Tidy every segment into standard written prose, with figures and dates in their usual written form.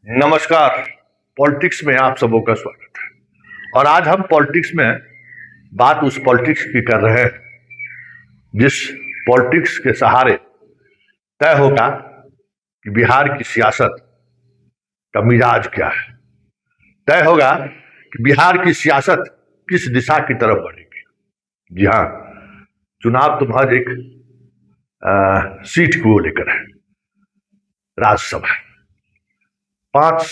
नमस्कार। पॉलिटिक्स में आप सबों का स्वागत है। और आज हम पॉलिटिक्स में बात उस पॉलिटिक्स की कर रहे हैं जिस पॉलिटिक्स के सहारे तय होगा कि बिहार की सियासत का मिजाज क्या है, तय होगा कि बिहार की सियासत किस दिशा की तरफ बढ़ेगी। जी हाँ, चुनाव तो महज एक सीट को लेकर है। राज्यसभा 5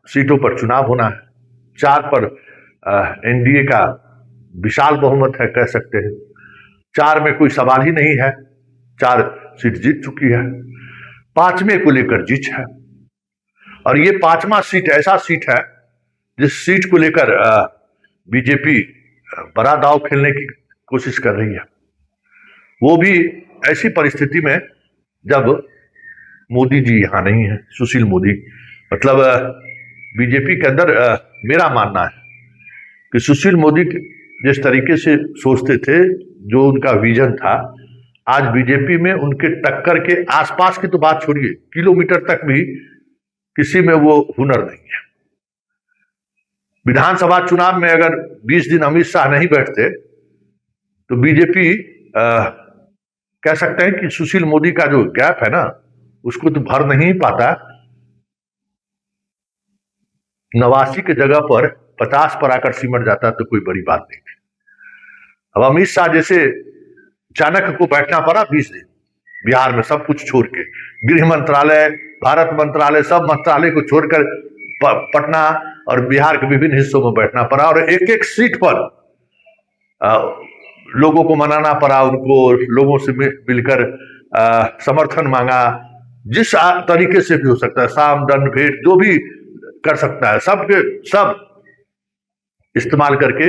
सीटों पर चुनाव होना है। 4 पर एनडीए का विशाल बहुमत है, कह सकते हैं। 4 में कोई सवाल ही नहीं है, 4 सीट जीत चुकी है। 5वें को लेकर जीत है। और ये 5वां सीट ऐसा सीट है जिस सीट को लेकर बीजेपी बड़ा दांव खेलने की कोशिश कर रही है, वो भी ऐसी परिस्थिति में जब मोदी जी यहाँ नहीं है। सुशील मोदी, मतलब बीजेपी के अंदर मेरा मानना है कि सुशील मोदी जिस तरीके से सोचते थे, जो उनका विजन था, आज बीजेपी में उनके टक्कर के आसपास की तो बात छोड़िए, किलोमीटर तक भी किसी में वो हुनर नहीं है। विधानसभा चुनाव में अगर 20 दिन अमित शाह नहीं बैठते तो बीजेपी कह सकते हैं कि सुशील मोदी का जो गैप है ना, उसको तो भर नहीं पाता। 89 की जगह पर 50 पर आकर सिमट जाता तो कोई बड़ी बात नहीं थी। अब अमित शाह जैसे चाणक्य को बैठना पड़ा 20 दिन बिहार में, सब कुछ छोड़ के, गृह मंत्रालय, भारत मंत्रालय, सब मंत्रालय को छोड़कर पटना और बिहार के विभिन्न हिस्सों में बैठना पड़ा और एक एक सीट पर लोगों को मनाना पड़ा, उनको लोगों से मिलकर समर्थन मांगा। जिस तरीके से भी हो सकता है, साम दंड भेंट जो भी कर सकता है, सब इस्तेमाल करके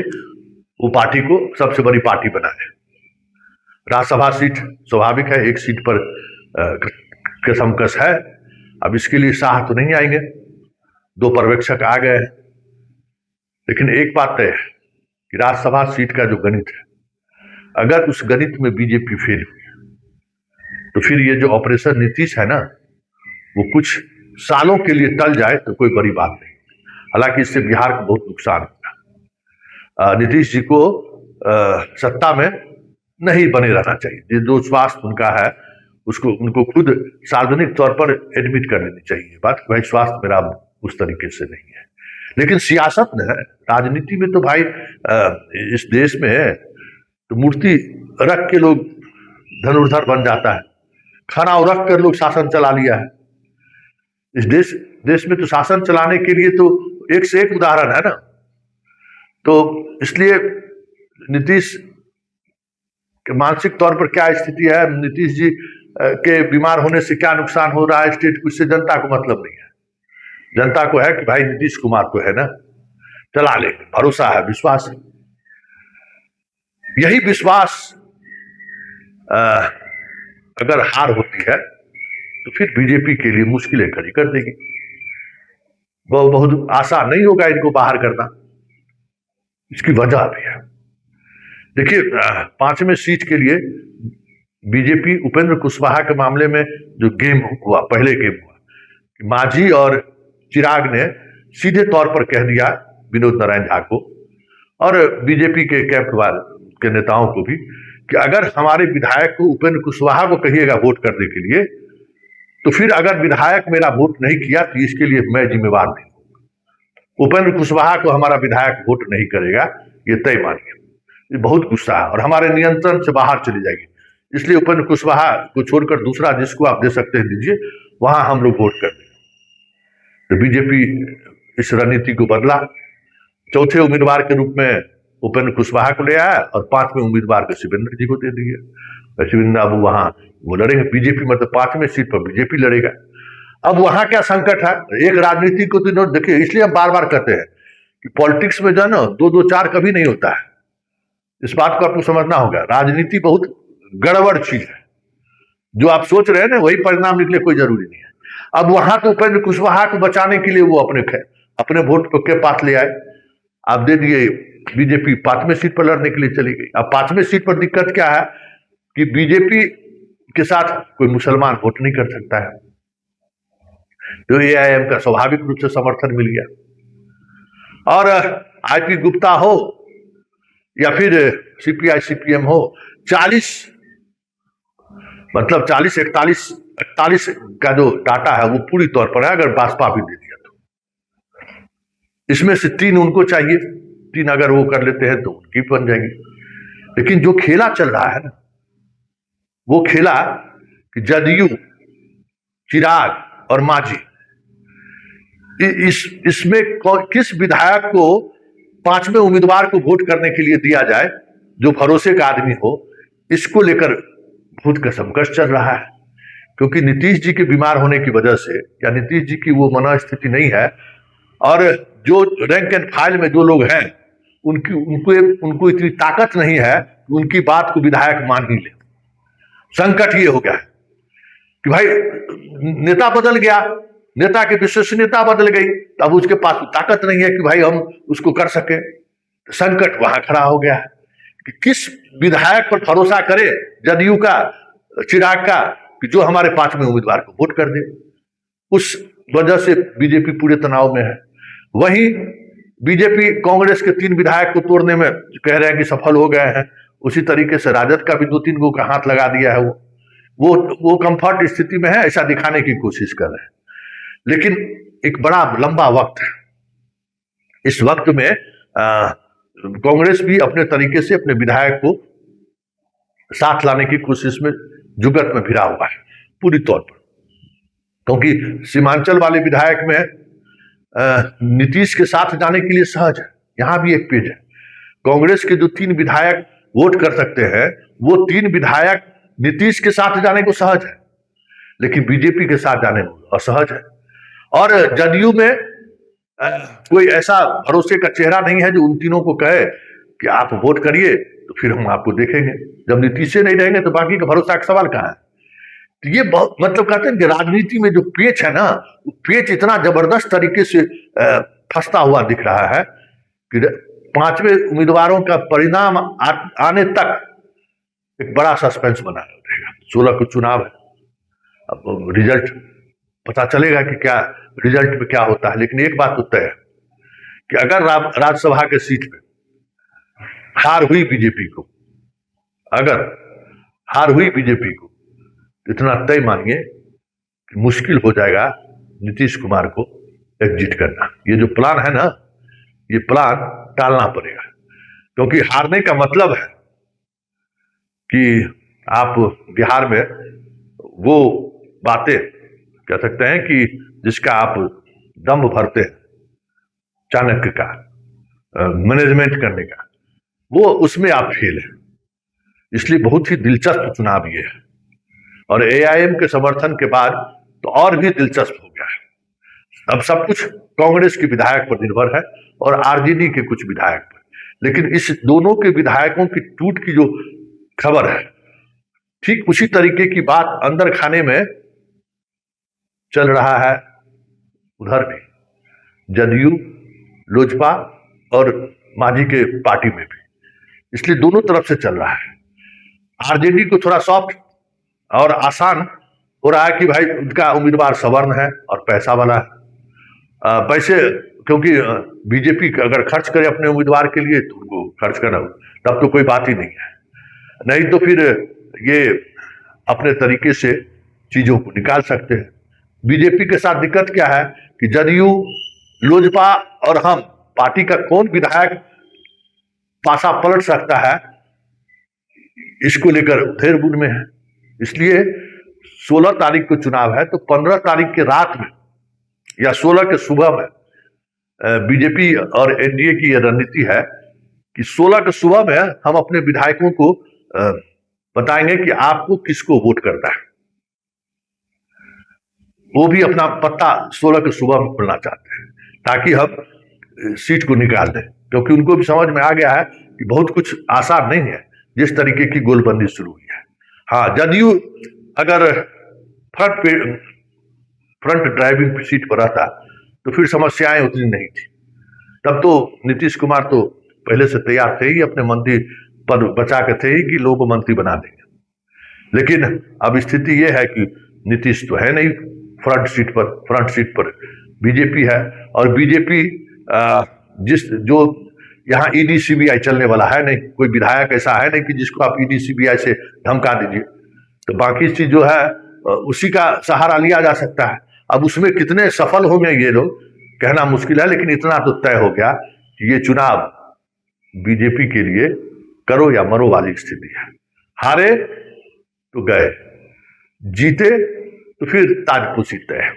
वो पार्टी को सबसे बड़ी पार्टी बनाए। राज्यसभा सीट स्वाभाविक है, एक सीट पर कसमकस है। अब इसके लिए शाह तो नहीं आएंगे, 2 पर्यवेक्षक आ गए हैं। लेकिन एक बात तय है कि राज्यसभा सीट का जो गणित है, अगर उस गणित में बीजेपी फेल हुई तो फिर ये जो ऑपरेशन नीतीश है ना, वो कुछ सालों के लिए टल जाए तो कोई बड़ी बात नहीं। हालांकि इससे बिहार को बहुत नुकसान होगा। नीतीश जी को सत्ता में नहीं बने रहना चाहिए। जो स्वास्थ्य उनका है उसको उनको खुद सार्वजनिक तौर पर एडमिट कर लेनी चाहिए बात, भाई स्वास्थ्य मेरा उस तरीके से नहीं है। लेकिन सियासत में, राजनीति में तो भाई इस देश में है तो मूर्ति रख के लोग धनुर्धर बन जाता है, खाना रख कर लोग शासन चला लिया है। इस देश में तो शासन चलाने के लिए तो एक से एक उदाहरण है ना। तो इसलिए नीतीश के मानसिक तौर पर क्या स्थिति है, नीतीश जी के बीमार होने से क्या नुकसान हो रहा है स्टेट को, इससे जनता को मतलब नहीं है। जनता को है कि भाई नीतीश कुमार तो है ना, चला ले, भरोसा है, विश्वास है। यही विश्वास अगर हार होती है तो फिर बीजेपी के लिए मुश्किलें खड़ी कर देगी। वो बहुत आसान नहीं होगा इनको बाहर करना। इसकी वजह भी है, देखिए 5वें सीट के लिए बीजेपी उपेंद्र कुशवाहा के मामले में जो गेम हुआ, पहले गेम हुआ, मांझी और चिराग ने सीधे तौर पर कह दिया विनोद नारायण झा को और बीजेपी के कैंप के नेताओं को भी कि अगर हमारे विधायक को उपेंद्र कुशवाहा को कहिएगा वोट करने के लिए, तो फिर अगर विधायक मेरा वोट नहीं किया तो इसके लिए मैं जिम्मेवार नहीं हूं। उपेंद्र कुशवाहा को हमारा विधायक वोट नहीं करेगा, ये तय मानिए। ये बहुत गुस्सा है और हमारे नियंत्रण से बाहर चली जाएगी। इसलिए उपेंद्र कुशवाहा को छोड़कर दूसरा जिसको आप दे सकते हैं दीजिए, वहां हम लोग वोट कर देंगे। तो बीजेपी इस रणनीति को बदला, चौथे उम्मीदवार के रूप में उपेंद्र कुशवाहा को ले आया और 5वें उम्मीदवार को शिवेंद्र जी को दे दिया। शिवेंद्र बाबू वहां वो लड़ेंगे, बीजेपी मतलब 5वें सीट पर बीजेपी लड़ेगा। अब वहां क्या संकट है, एक राजनीति को तो देखिए, इसलिए हम बार बार कहते हैं कि पॉलिटिक्स में जो है ना 2-2-4 कभी नहीं होता है। इस बात को आपको समझना होगा। राजनीति बहुत गड़बड़ चीज है, जो आप सोच रहे हैं ना वही परिणाम निकले कोई जरूरी नहीं है। अब वहां तो उपेंद्र कुशवाहा को बचाने के लिए वो अपने वोट के पास ले आए, आप दे दिए, बीजेपी 5वें सीट पर लड़ने के लिए चली गई। अब 5वें सीट पर दिक्कत क्या है कि बीजेपी के साथ कोई मुसलमान वोट नहीं कर सकता है। तो एआईएम का स्वाभाविक रूप से समर्थन मिल गया। और आईपी गुप्ता हो या फिर सीपीआई सीपीएम हो, 40 मतलब 40 41 का जो डाटा है वो पूरी तौर पर है, अगर भाजपा भी दे दिया तो इसमें से 3 उनको चाहिए, 3 अगर वो कर लेते हैं तो उनकी बन जाएगी। लेकिन जो खेला चल रहा है ना, वो खेला कि जदयू, चिराग और मांझी, इसमें किस विधायक को 5वें उम्मीदवार को वोट करने के लिए दिया जाए जो भरोसे का आदमी हो, इसको लेकर बहुत कसमकश चल रहा है। क्योंकि नीतीश जी के बीमार होने की वजह से, या नीतीश जी की वो मनोस्थिति नहीं है, और जो रैंक एंड फाइल में जो लोग हैं उनको इतनी ताकत नहीं है कि उनकी बात को विधायक मान ही ले। संकट ये हो गया है कि भाई नेता बदल गया, नेता की विश्वसनीयता बदल गई, तब उसके पास ताकत नहीं है कि भाई हम उसको कर सके। संकट वहां खड़ा हो गया है कि किस विधायक पर भरोसा करे, जदयू का, चिराग का, कि जो हमारे 5वें उम्मीदवार को वोट कर दे। उस वजह से बीजेपी पूरे तनाव में है। वहीं बीजेपी कांग्रेस के 3 विधायक को तोड़ने में कह रहे हैं कि सफल हो गए हैं। उसी तरीके से राजद का भी 2-3 गो का हाथ लगा दिया है। वो कंफर्ट स्थिति में है, ऐसा दिखाने की कोशिश कर रहे हैं। लेकिन एक बड़ा लंबा वक्त है। इस वक्त में कांग्रेस भी अपने तरीके से अपने विधायक को साथ लाने की कोशिश में, जुगत में भिड़ा हुआ है पूरी तौर पर। क्योंकि सीमांचल वाले विधायक में नीतीश के साथ जाने के लिए सहज है। यहां भी एक पेज है, कांग्रेस के जो 3 विधायक वोट कर सकते हैं, वो 3 विधायक नीतीश के साथ जाने को सहज है, लेकिन बीजेपी के साथ जाने को असहज है। और जदयू में कोई ऐसा भरोसे का चेहरा नहीं है जो उन तीनों को कहे कि आप वोट करिए तो फिर हम आपको देखेंगे। जब नीतीश से नहीं रहेंगे तो बाकी का भरोसा का सवाल कहां है। तो ये बहुत, मतलब कहते हैं कि राजनीति में जो पेच है ना, वो पेच इतना जबरदस्त तरीके से फंसता हुआ दिख रहा है कि 5वें उम्मीदवारों का परिणाम आने तक एक बड़ा सस्पेंस बना रहेगा। 16 को चुनाव है, अब रिजल्ट पता चलेगा कि क्या रिजल्ट में क्या होता है। लेकिन एक बात तो तय है कि अगर राज्यसभा के सीट पे हार हुई बीजेपी को, अगर हार हुई बीजेपी को, इतना तय मानिए कि मुश्किल हो जाएगा नीतीश कुमार को एग्जिट करना। ये जो प्लान है ना, ये प्लान टालना पड़ेगा। क्योंकि हारने का मतलब है कि आप बिहार में वो बातें कह सकते हैं कि जिसका आप दम भरते हैं, चाणक्य का मैनेजमेंट करने का, वो उसमें आप फेल है। इसलिए बहुत ही दिलचस्प चुनाव ये है। और एआईएम के समर्थन के बाद तो और भी दिलचस्प हो गया है। अब सब कुछ कांग्रेस के विधायक पर निर्भर है और आरजेडी के कुछ विधायक पर। लेकिन इस दोनों के विधायकों की टूट की जो खबर है, ठीक उसी तरीके की बात अंदर खाने में चल रहा है उधर भी, जदयू, लोजपा और मांझी के पार्टी में भी। इसलिए दोनों तरफ से चल रहा है। आरजेडी को थोड़ा सॉफ्ट और आसान हो रहा है कि भाई उनका उम्मीदवार सवर्ण है और पैसा वाला है। पैसे, क्योंकि बीजेपी अगर खर्च करे अपने उम्मीदवार के लिए तो उनको खर्च करना, तब तो कोई बात ही नहीं है। नहीं तो फिर ये अपने तरीके से चीजों को निकाल सकते हैं। बीजेपी के साथ दिक्कत क्या है कि जदयू, लोजपा और हम पार्टी का कौन विधायक पासा पलट सकता है, इसको लेकर धेरबुन में है। इसलिए 16 तारीख को चुनाव है, तो 15 तारीख के रात में या 16 के सुबह में बीजेपी और एनडीए की यह रणनीति है कि 16 के सुबह में हम अपने विधायकों को बताएंगे कि आपको किसको वोट करना है। वो भी अपना पत्ता 16 के सुबह में खोलना चाहते हैं ताकि हम सीट को निकाल दें। क्योंकि उनको भी समझ में आ गया है कि बहुत कुछ आसान नहीं है जिस तरीके की गोलबंदी शुरू हुई है। हाँ, जदयू अगर फ्रंट ड्राइविंग सीट पर रहता तो फिर समस्याएं उतनी नहीं थी। तब तो नीतीश कुमार तो पहले से तैयार थे ही, अपने मंत्री पद बचा के थे ही कि लोग मंत्री बना देंगे। लेकिन अब स्थिति यह है कि नीतीश तो है नहीं फ्रंट सीट पर बीजेपी है। और बीजेपी जो यहाँ ईडी सीबीआई चलने वाला है नहीं, कोई विधायक ऐसा है नहीं कि जिसको आप ईडी सीबीआई से धमका दीजिए, तो बाकी चीज जो है उसी का सहारा लिया जा सकता है। अब उसमें कितने सफल होंगे ये लोग कहना मुश्किल है, लेकिन इतना तो तय हो गया कि ये चुनाव बीजेपी के लिए करो या मरो वाली स्थिति है। हारे तो गए, जीते तो फिर ताजपोशी तय है।